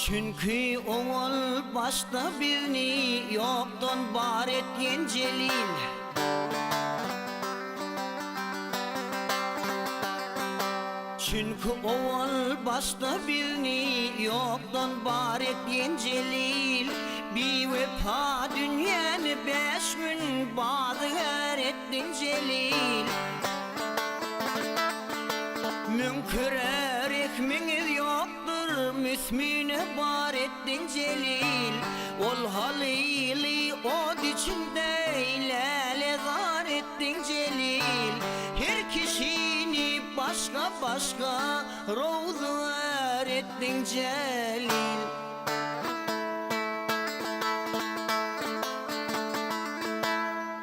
Çünkü oğul başta birini yoktan var etken celil. Çünkü oğul başta birini yoktan var etken celil. Bir vefa dünyanı 5 gün bağır ettin celil. Münkürer ekmeğiniz yoktur, müsmine bar ettin celil. Ol halili od içinde ilale zar ettin celil. Her kişini başka başka rovzar ettin celil.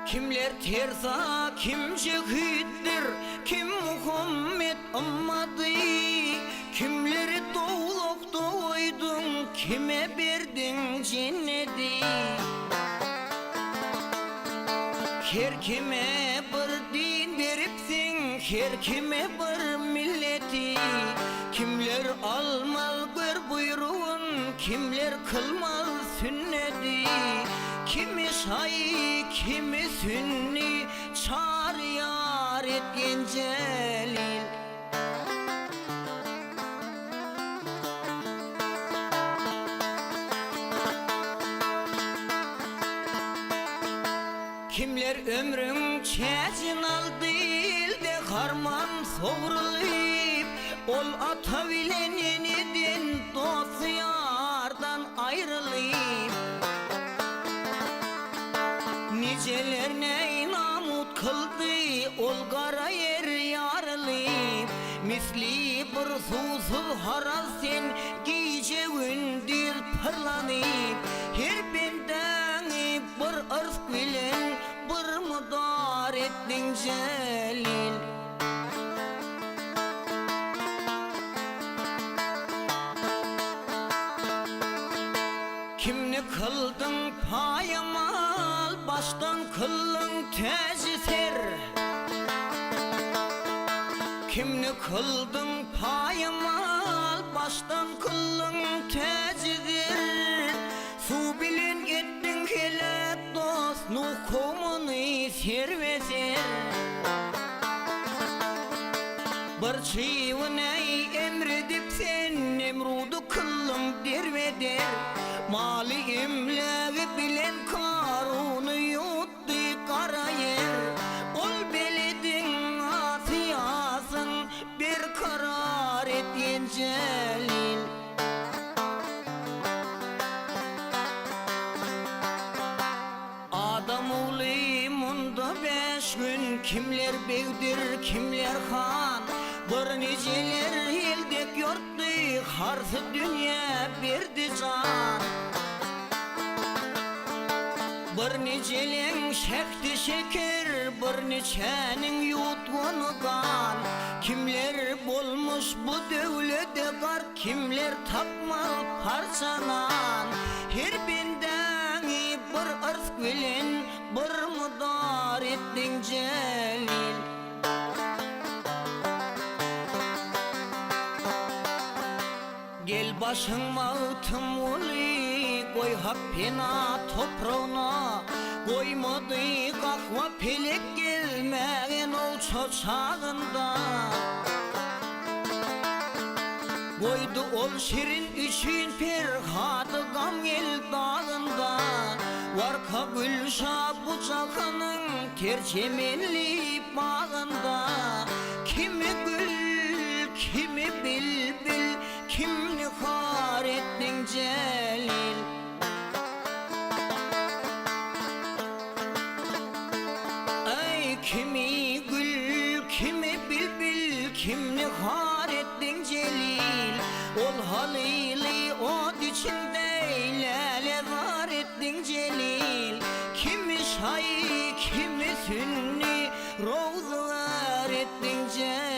Kimler tersa, kim cehittir, kim Muhammed ummadı. Kimleri doğuluk doydun, kime verdin cenneti. Her kime bir din veripsin, her kime bir milleti. Kimler almal bir buyruğun, kimler kılmal sünneti. Kimi şai, kimi sünni, çağır yar etken celil. Kimler ömrün çeçin aldı de harman soğruluyup, ol ata bilen yeniden dost yardan ayrılıyıp. Nicelerine inamut kıldı, ol kara yer yarılıyıp. Misli bir susuz haraz sen gece gündüz pırlanıp. Her benden bir ırz bilen bir mudar ettin celil. Kimni kıldın payamal, baştan kıllın tecser. Kimni kıldın payamal, baştan kıllın tecdir. Su bilin ettin hele dost, nukumunu serveser. Bir çivine emredip sen Nemrud'u kıllın derveder. Mali imleği bilen Karun'u yuttu kara yer. Ol beledin asiyasın, bir karar etyen celil. Adam oğlu munda 5 gün, kimler beydir, kimler han. Bir niceler eldek yurttu, harsı dünya berdi can. Bir nicelen çekti şeker, bir niçenin yutgunu kan. Kimler bulmuş bu devlete gar, kimler tapmal parçalan. Her benden bir ırz bilen, bir mudar ettin celil. Gel başın mağıtım olu, koy happina toprağına. Koymadı kahva pelek gelmeyen ol çoçağında. Koydu ol şirin için ferhadı gam el dağında. Varka gülşah bucağının tercemenli bağında. Kimi gül, kimi bilbil, kimni har ettin celil. Ay kimi gül, kimi bilbil, kimni har ettin celil. Ol halili od içinde lale var ettin celil. Kimi şai, kimi sünni, rovzlar ettin celil.